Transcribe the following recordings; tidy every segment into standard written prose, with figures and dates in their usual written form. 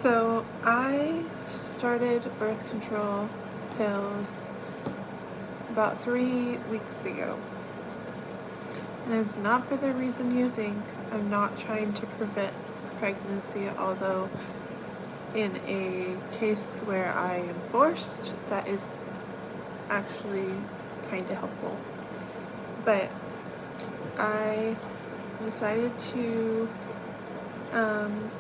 So I started birth control pills about 3 weeks ago. And it's not for the reason you think. I'm not trying to prevent pregnancy, although in a case where I am forced, that is actually kind of helpful. But I decided to um,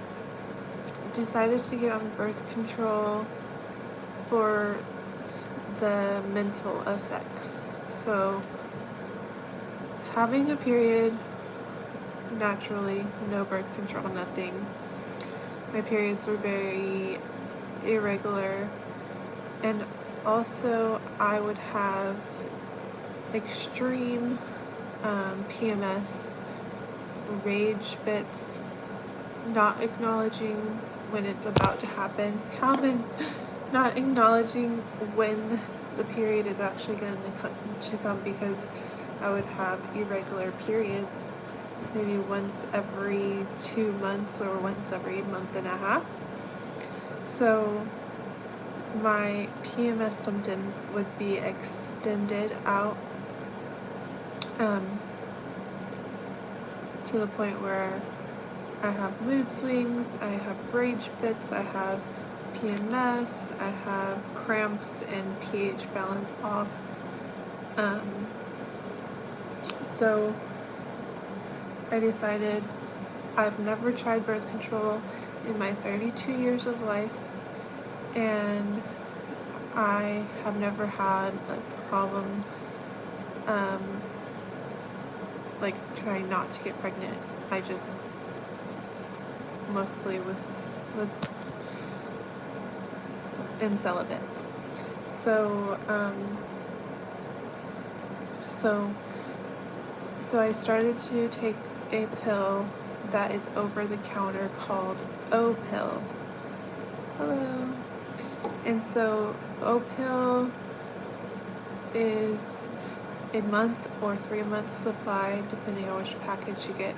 get on birth control for the mental effects. So having a period naturally, no birth control, nothing. My periods were very irregular, and also I would have extreme PMS, rage fits, not acknowledging when it's about to happen, not acknowledging when the period is actually going to come because I would have irregular periods, maybe once every 2 months or once every month and a half. So my PMS symptoms would be extended out to the point where I have mood swings, I have rage fits, I have PMS, I have cramps and pH balance off. So I decided I've never tried birth control in my 32 years of life, and I have never had a problem like trying not to get pregnant. I just mostly am celibate. So so I started to take a pill that is over the counter called O-Pill. Hello. And so O-Pill is a month or 3 months supply, depending on which package you get.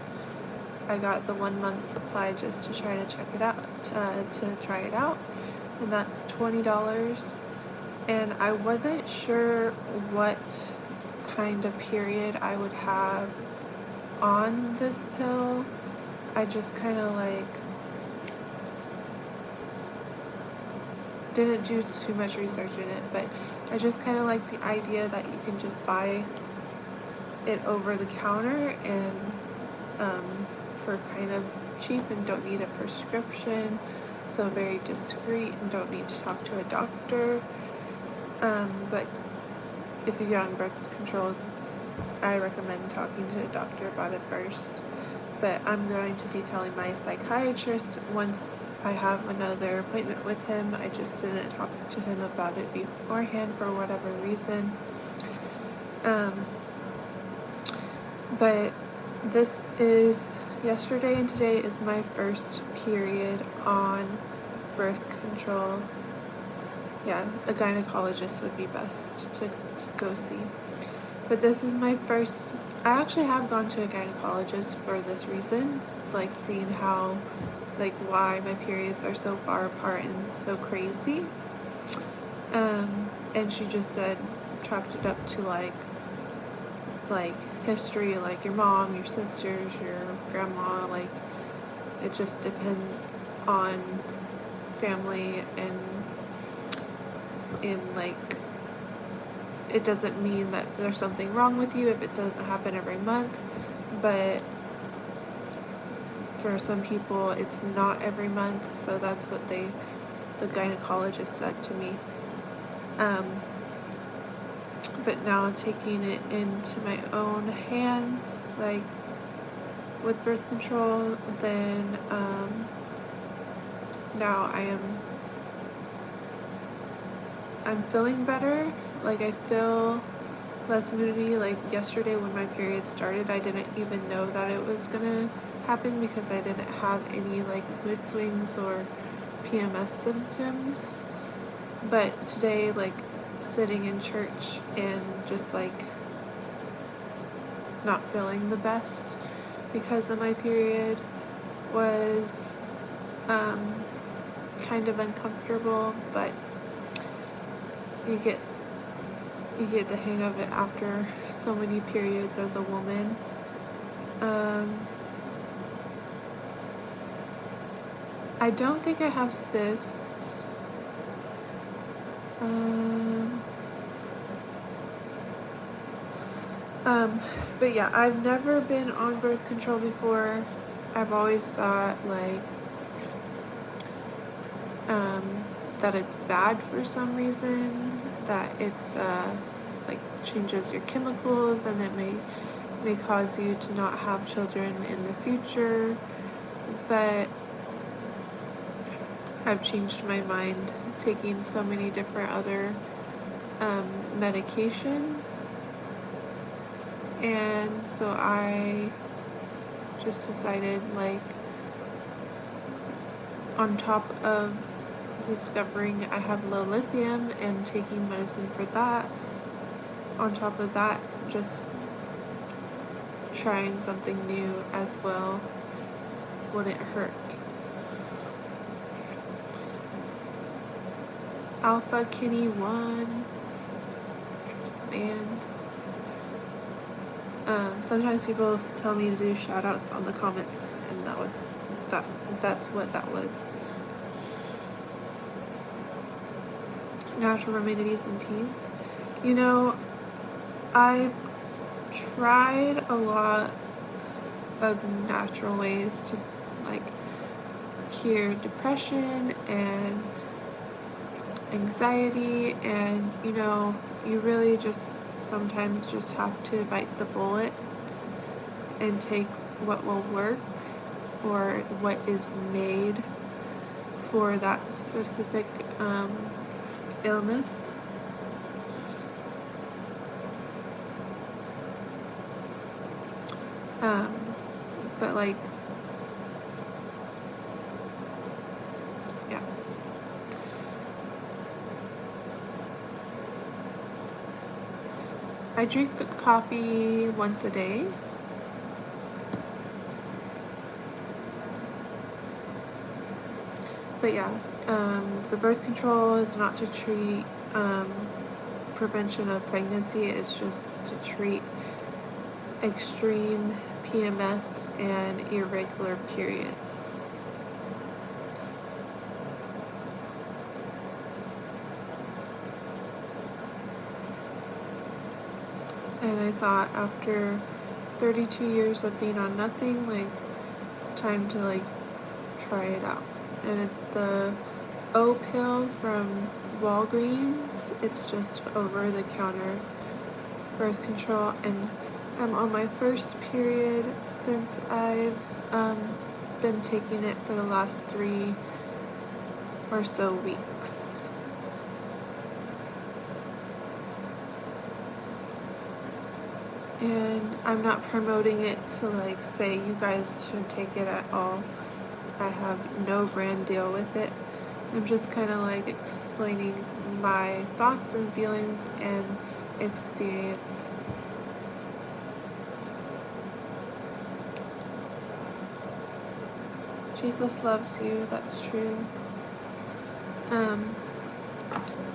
I got the 1 month supply just to try to check it out, to try it out, and that's $20. And I wasn't sure what kind of period I would have on this pill. I just kind of didn't do too much research in it, but I just kind of like the idea that you can just buy it over the counter and for kind of cheap and don't need a prescription, so very discreet and don't need to talk to a doctor. But if you get on birth control, I recommend talking to a doctor about it first. But I'm going to be telling my psychiatrist once I have another appointment with him. I just didn't talk to him about it beforehand for whatever reason. But this is, yesterday and today is my first period on birth control. Yeah, a gynecologist would be best to go see. But this is my first, I actually have gone to a gynecologist for this reason, like seeing how, why my periods are so far apart and so crazy. And she just said, chalked it up to like history, like your mom, your sisters, your grandma, it just depends on family, and it doesn't mean that there's something wrong with you if it doesn't happen every month, but for some people it's not every month, so that's what the gynecologist said to me. But now taking it into my own hands, with birth control, then now I'm feeling better. I feel less moody. Yesterday when my period started, I didn't even know that it was gonna happen because I didn't have any mood swings or PMS symptoms. But today, sitting in church and just not feeling the best because of my period was kind of uncomfortable, but you get the hang of it after so many periods as a woman. I don't think I have cysts. But yeah, I've never been on birth control before. I've always thought like that it's bad for some reason, that it's like changes your chemicals and it may cause you to not have children in the future. But I've changed my mind taking so many different other medications, and so I just decided, like, on top of discovering I have low lithium and taking medicine for that, on top of that, just trying something new as well wouldn't hurt. Alpha Kenny 1 and sometimes people tell me to do shout outs on the comments, and that's what that was. Natural remedies and teas. You know, I've tried a lot of natural ways to like cure depression and anxiety, and you know, you really just sometimes just have to bite the bullet and take what will work or what is made for that specific illness. But like, yeah. I drink coffee once a day. But yeah, the birth control is not to treat prevention of pregnancy, it's just to treat extreme PMS and irregular periods. And I thought after 32 years of being on nothing, like, it's time to like try it out. And it's the O pill from Walgreens. It's just over the counter birth control, and I'm on my first period since I've been taking it for the last 3 or so weeks. And I'm not promoting it to like say you guys should take it at all. I have no brand deal with it. I'm just kind of like explaining my thoughts and feelings and experience. Jesus loves you, that's true.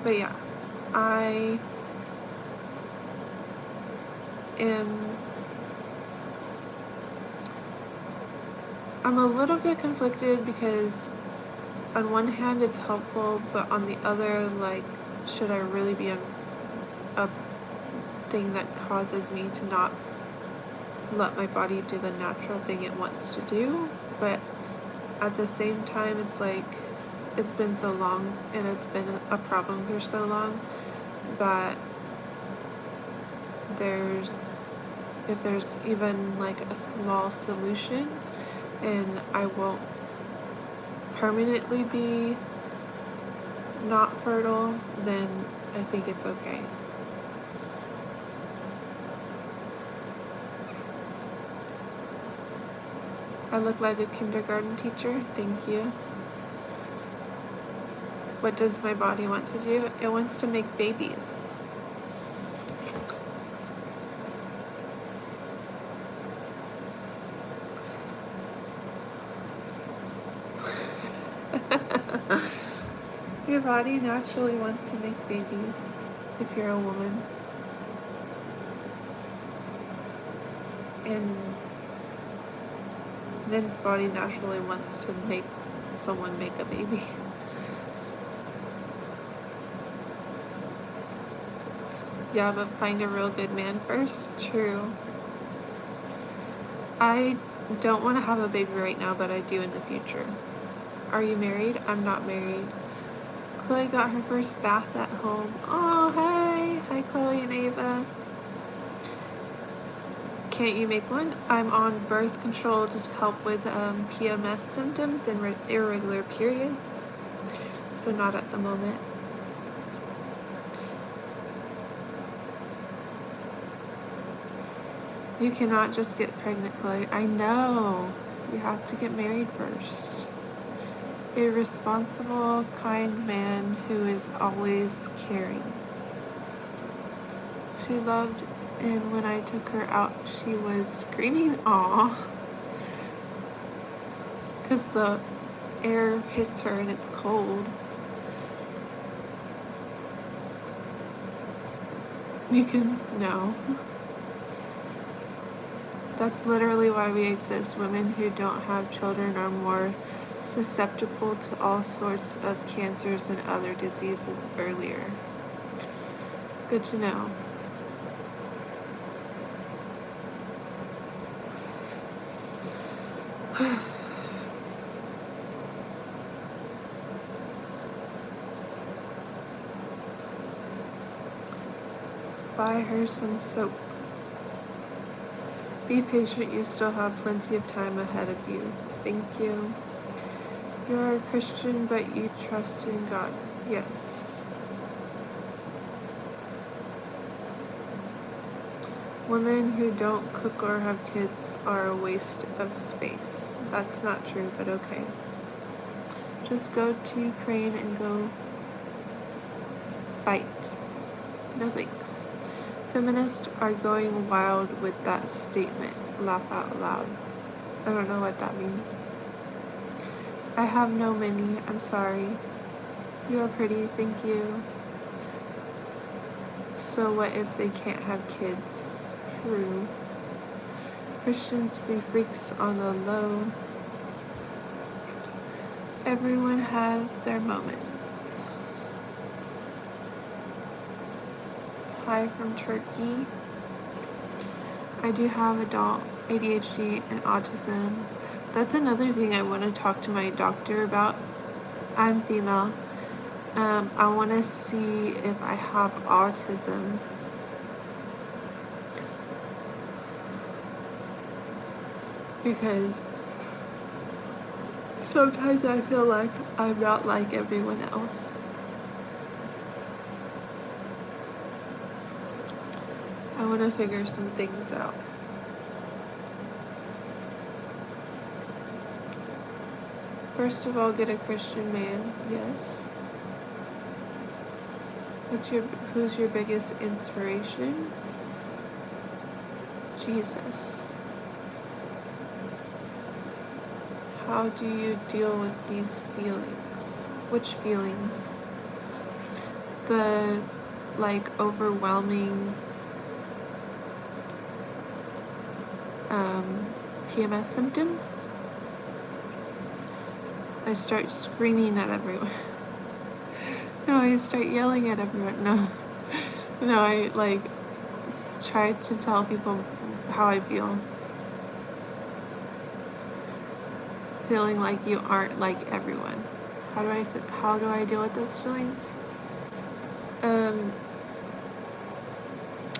But yeah, I'm a little bit conflicted because on one hand it's helpful, but on the other, like, should I really be a thing that causes me to not let my body do the natural thing it wants to do? But at the same time, it's like, it's been so long and it's been a problem for so long that if there's even like a small solution and I won't permanently be not fertile, then I think it's okay. I look like a kindergarten teacher, thank you. What does my body want to do? It wants to make babies. Your body naturally wants to make babies if you're a woman. And men's body naturally wants to make someone make a baby. Yeah, but find a real good man first. True. I don't want to have a baby right now, but I do in the future. Are you married? I'm not married. Chloe got her first bath at home. Oh, hey. Hi, Chloe and Ava. Can't you make one? I'm on birth control to help with PMS symptoms and irregular periods. So not at the moment. You cannot just get pregnant, Chloe. I know. You have to get married first. A responsible, kind man who is always caring. She loved, and when I took her out, she was screaming, aw. Because the air hits her and it's cold. You can, no. That's literally why we exist. Women who don't have children are more susceptible to all sorts of cancers and other diseases earlier. Good to know. Buy her some soap. Be patient, you still have plenty of time ahead of you. Thank you. You're a Christian, but you trust in God. Yes. Women who don't cook or have kids are a waste of space. That's not true, but okay. Just go to Ukraine and go fight. No thanks. Feminists are going wild with that statement. Laugh out loud. I don't know what that means. I have no mini. I'm sorry. You are pretty. Thank you. So what if they can't have kids? True. Christians be freaks on the low. Everyone has their moments. Hi from Turkey. I do have adult ADHD and autism. That's another thing I want to talk to my doctor about. I'm female. I want to see if I have autism. Because sometimes I feel like I'm not like everyone else. I want to figure some things out. First of all, get a Christian man. Yes. Who's your biggest inspiration? Jesus. How do you deal with these feelings? Which feelings? The overwhelming PMS symptoms. I start screaming at everyone. No, I start yelling at everyone. No, I try to tell people how I feel. Feeling like you aren't like everyone. How do I deal with those feelings?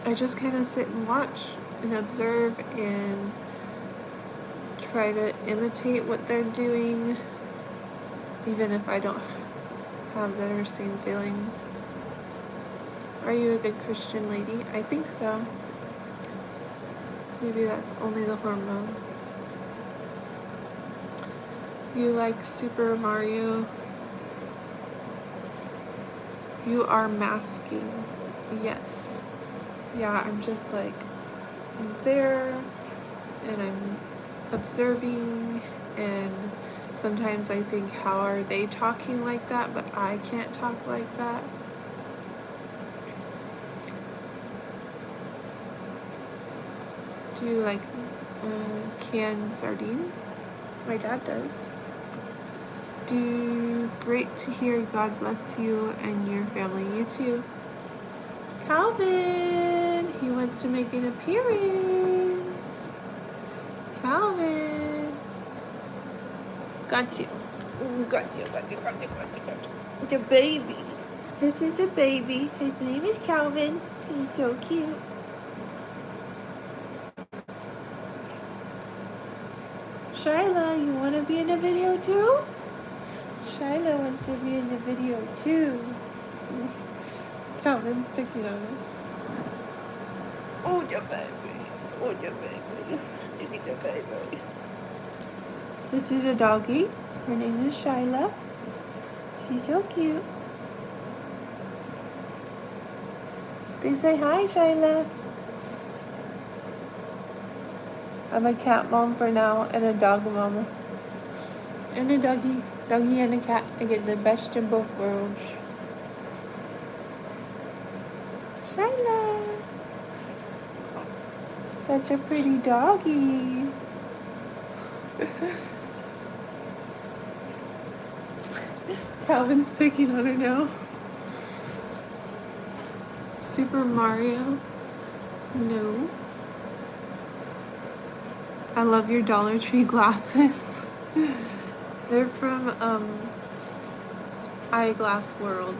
I just kind of sit and watch and observe and try to imitate what they're doing, even if I don't have their same feelings. Are you a good Christian lady? I think so. Maybe that's only the hormones. You like Super Mario? You are masking. Yes. Yeah, I'm just I'm there and I'm observing and sometimes I think, how are they talking like that, but I can't talk like that. Do you like canned sardines? My dad does. Great to hear. God bless you and your family. You too. Calvin, he wants to make an appearance. Calvin. Got you. Got you. The baby. This is a baby. His name is Calvin. He's so cute. Shyla, you want to be in the video too? Shyla wants to be in the video too. Calvin's picking on her. Oh, your baby. Oh, your baby. You need your baby. This is a doggy. Her name is Shyla. She's so cute. They say hi, Shyla. I'm a cat mom for now and a dog mama. And a doggy. Doggy and a cat. I get the best of both worlds. Shyla. Such a pretty doggy. Calvin's picking on her now. Super Mario. No. I love your Dollar Tree glasses. They're from Eyeglass World.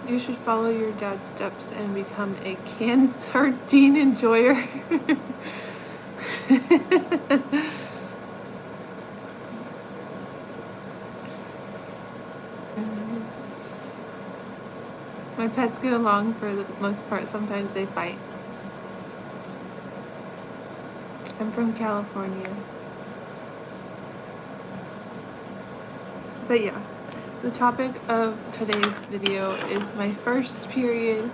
You should follow your dad's steps and become a canned sardine enjoyer. My pets get along for the most part. Sometimes they fight. I'm from California. But yeah, the topic of today's video is my first period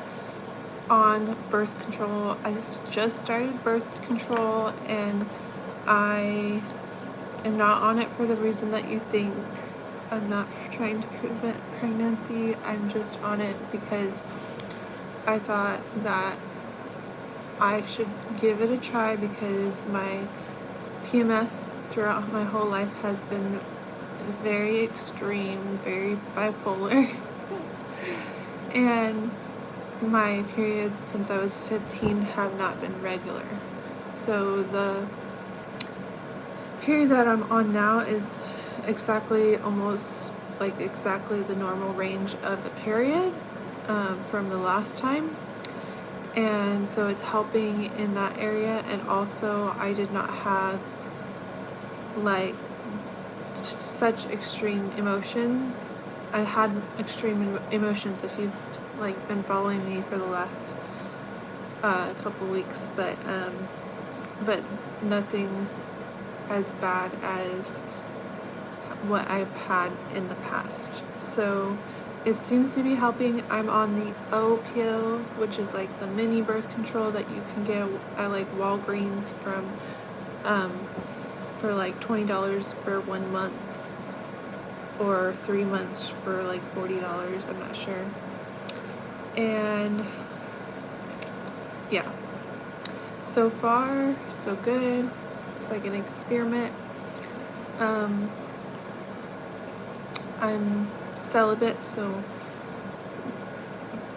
on birth control. I just started birth control and I am not on it for the reason that you think. I'm not trying to prevent pregnancy. I'm just on it because I thought that I should give it a try because my PMS throughout my whole life has been very extreme, very bipolar. And my periods since I was 15 have not been regular. So the period that I'm on now is exactly the normal range of a period from the last time, and so it's helping in that area. And also I did not have like such extreme emotions. I had extreme emotions if you've like been following me for the last couple weeks, but nothing as bad as what I've had in the past. So it seems to be helping. I'm on the O pill, which is like the mini birth control that you can get at like Walgreens for like $20 for 1 month, or 3 months for like $40. I'm not sure. And yeah, so far so good. It's like an experiment. I'm celibate, so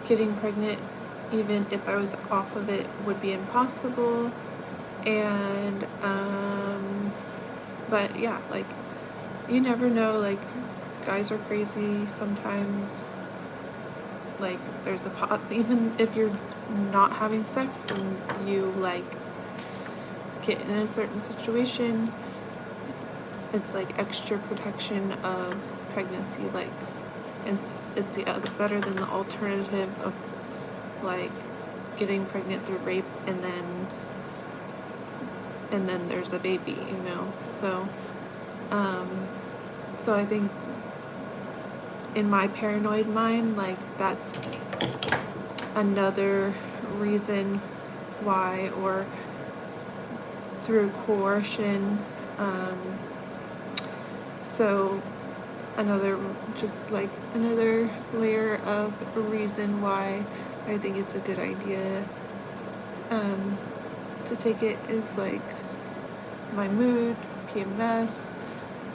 getting pregnant, even if I was off of it, would be impossible. And but yeah, like you never know, like guys are crazy sometimes. Like there's even if you're not having sex and you like get in a certain situation, it's like extra protection of pregnancy. Like it's the other, better than the alternative of like getting pregnant through rape and then there's a baby, you know. So so I think in my paranoid mind, like that's another reason why, or through coercion. So another layer of a reason why I think it's a good idea to take it is like my mood, PMS,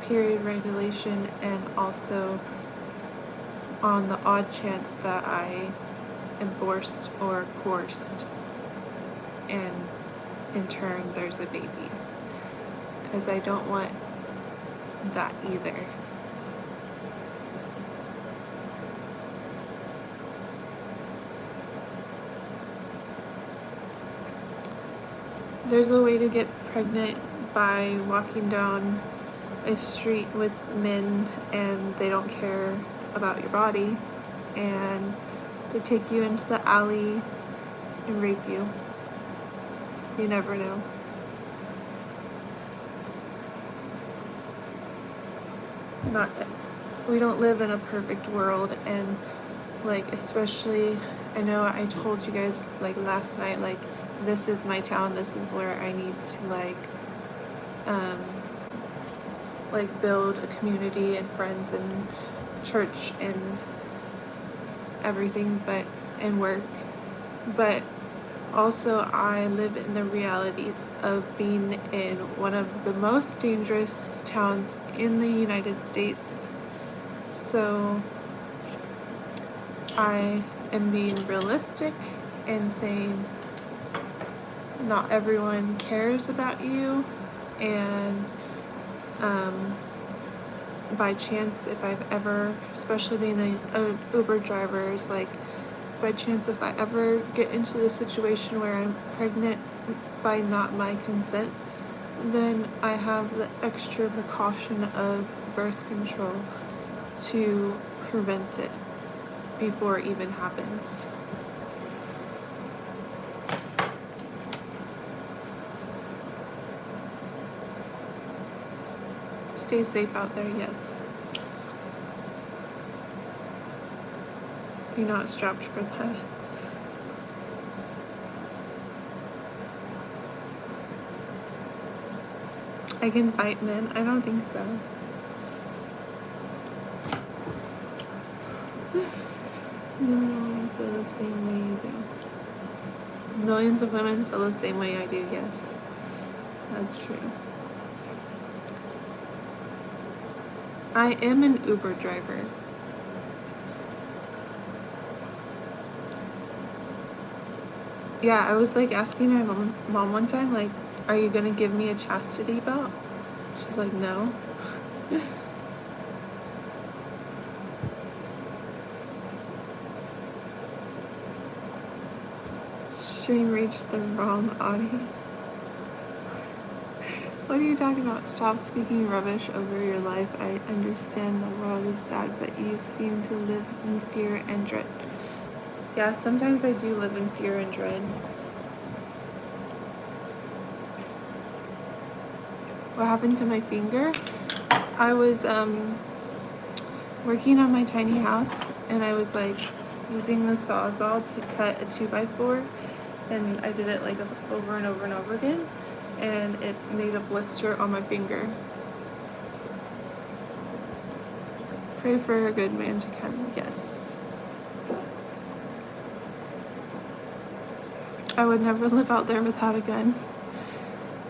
period regulation, and also on the odd chance that I am forced or coerced and in turn there's a baby, because I don't want that either. There's a way to get pregnant by walking down a street with men and they don't care about your body and they take you into the alley and rape you. You never know. We don't live in a perfect world, and like, especially, I know I told you guys like last night, like, this is my town, this is where I need to like build a community and friends and church and everything, and work. But also I live in the reality of being in one of the most dangerous towns in the United States. So I am being realistic and saying not everyone cares about you, and by chance, if I've ever, especially being an Uber driver, is like, by chance, if I ever get into the situation where I'm pregnant by not my consent, then I have the extra precaution of birth control to prevent it before it even happens. Stay safe out there, yes. You're not strapped for that. I can fight men? I don't think so. Feel the same way you do. Millions of women feel the same way I do, yes. That's true. I am an Uber driver. Yeah, I was like asking my mom one time, like, are you gonna give me a chastity belt? She's like, no. Stream reached the wrong audience. What are you talking about? Stop speaking rubbish over your life. I understand the world is bad, but you seem to live in fear and dread. Yeah, sometimes I do live in fear and dread. What happened to my finger? I was working on my tiny house, and I was like using the Sawzall to cut a 2x4, and I did it like over and over and over again, and it made a blister on my finger. Pray for a good man to come. Yes. I would never live out there without a gun.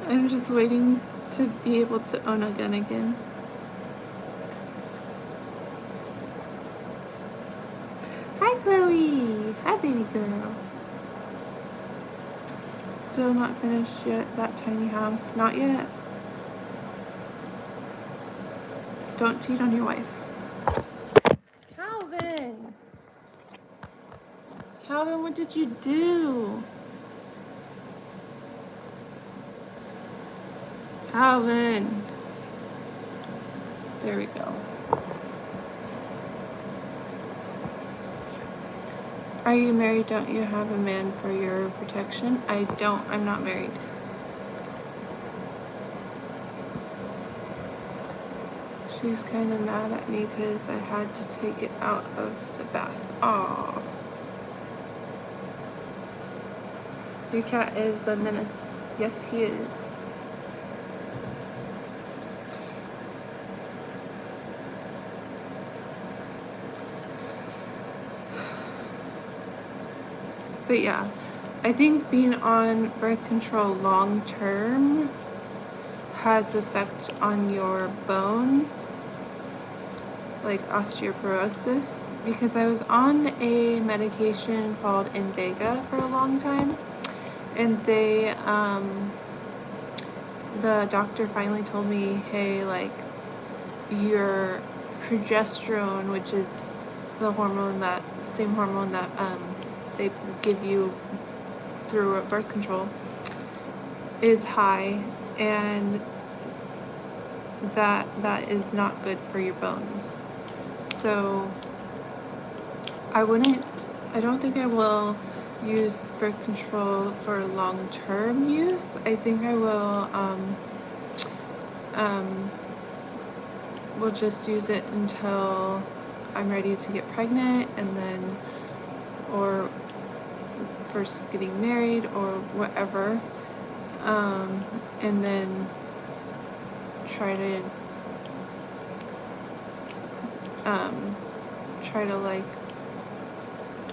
I'm just waiting to be able to own a gun again. Hi, Chloe. Hi, baby girl. Still not finished yet, that tiny house. Not yet. Don't cheat on your wife. Calvin! Calvin, what did you do? Calvin! There we go. Are you married? Don't you have a man for your protection? I don't. I'm not married. She's kind of mad at me because I had to take it out of the bath. Aww. Your cat is a menace. Yes, he is. But yeah, I think being on birth control long term has effect on your bones, like osteoporosis, because I was on a medication called Invega for a long time, and the doctor finally told me, hey, like, your progesterone, which is the same hormone that they give you through birth control, is high, and that is not good for your bones. So I don't think I will use birth control for long-term use. I think I will just use it until I'm ready to get pregnant, and then, or first getting married or whatever, and then try to like,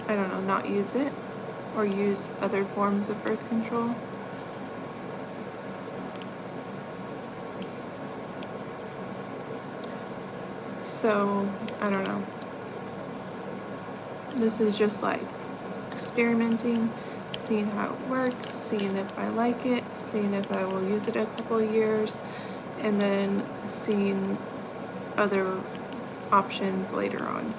I don't know, not use it, or use other forms of birth control. So, I don't know. This is just like experimenting, seeing how it works, seeing if I like it, seeing if I will use it a couple of years, and then seeing other options later on.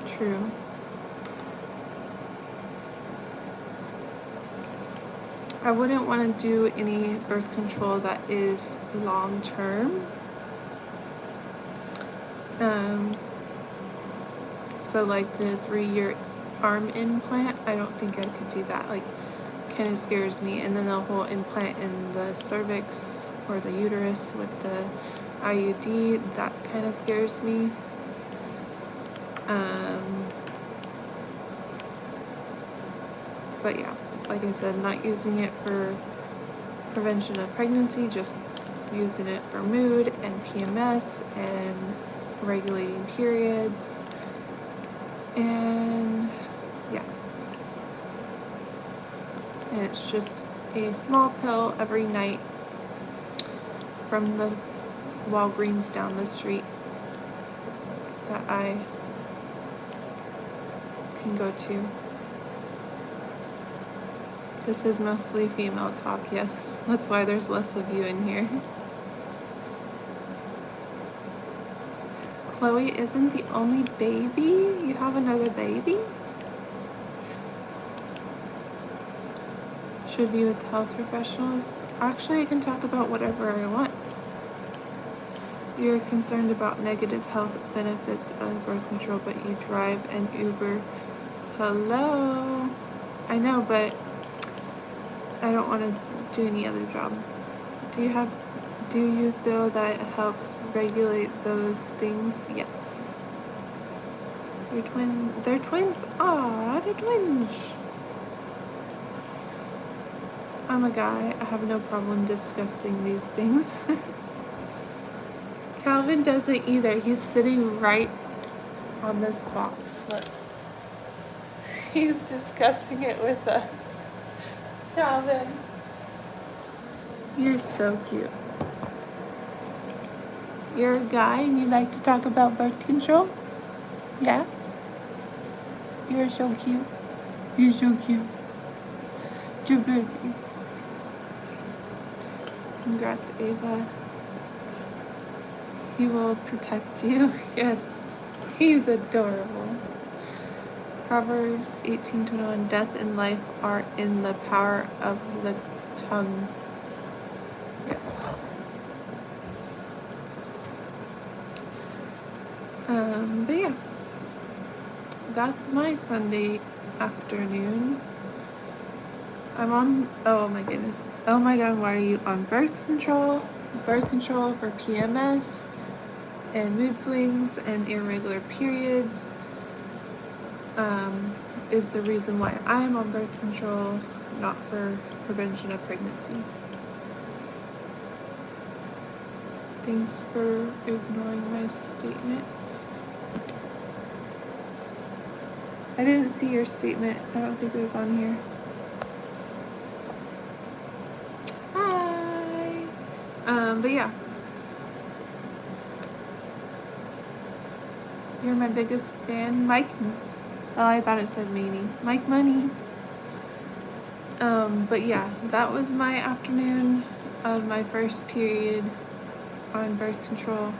True. I wouldn't want to do any birth control that is long term. So like the 3-year arm implant, I don't think I could do that. Like, kind of scares me. And then the whole implant in the cervix or the uterus with the IUD, that kind of scares me. But yeah, like I said, not using it for prevention of pregnancy, just using it for mood and PMS and regulating periods. And yeah. And it's just a small pill every night from the Walgreens down the street that I can go to. This is mostly female talk, yes. That's why there's less of you in here. Chloe isn't the only baby? You have another baby? Should be with health professionals. Actually, I can talk about whatever I want. You're concerned about negative health benefits of birth control, but you drive an Uber. Hello? I know, but I don't want to do any other job. Do you feel that it helps regulate those things? Yes. They're twins? Aw, they're twins. I'm a guy. I have no problem discussing these things. Calvin doesn't either. He's sitting right on this box. Look. He's discussing it with us. Calvin. You're so cute. You're a guy and you like to talk about birth control? Yeah? You're so cute. You're so cute. You're baby. Congrats, Ava. He will protect you. Yes. He's adorable. Proverbs 18:21, death and life are in the power of the tongue. Yes. But yeah. that's my Sunday afternoon. I'm on, oh my goodness. Oh my god, why are you on birth control? Birth control for PMS and mood swings and irregular periods is the reason why I am on birth control, not for prevention of pregnancy. Thanks for ignoring my statement. I didn't see your statement. I don't think it was on here. Hi. But yeah. You're my biggest fan, Mike. Oh, I thought it said Mamie. Mike Money. But yeah, that was my afternoon of my first period on birth control.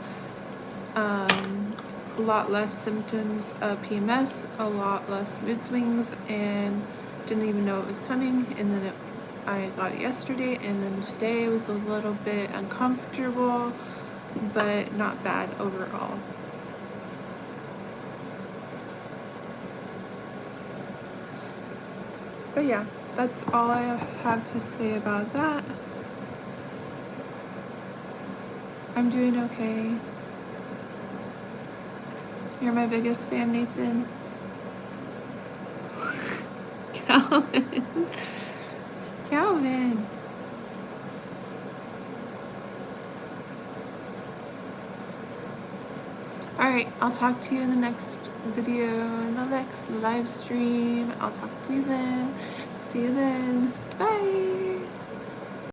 A lot less symptoms of PMS, a lot less mood swings, and didn't even know it was coming. And then I got it yesterday, and then today was a little bit uncomfortable, but not bad overall. But yeah, that's all I have to say about that. I'm doing okay. You're my biggest fan, Nathan. Calvin. Calvin. Alright, I'll talk to you in the next video, in the next live stream. I'll talk to you then. See you then. Bye.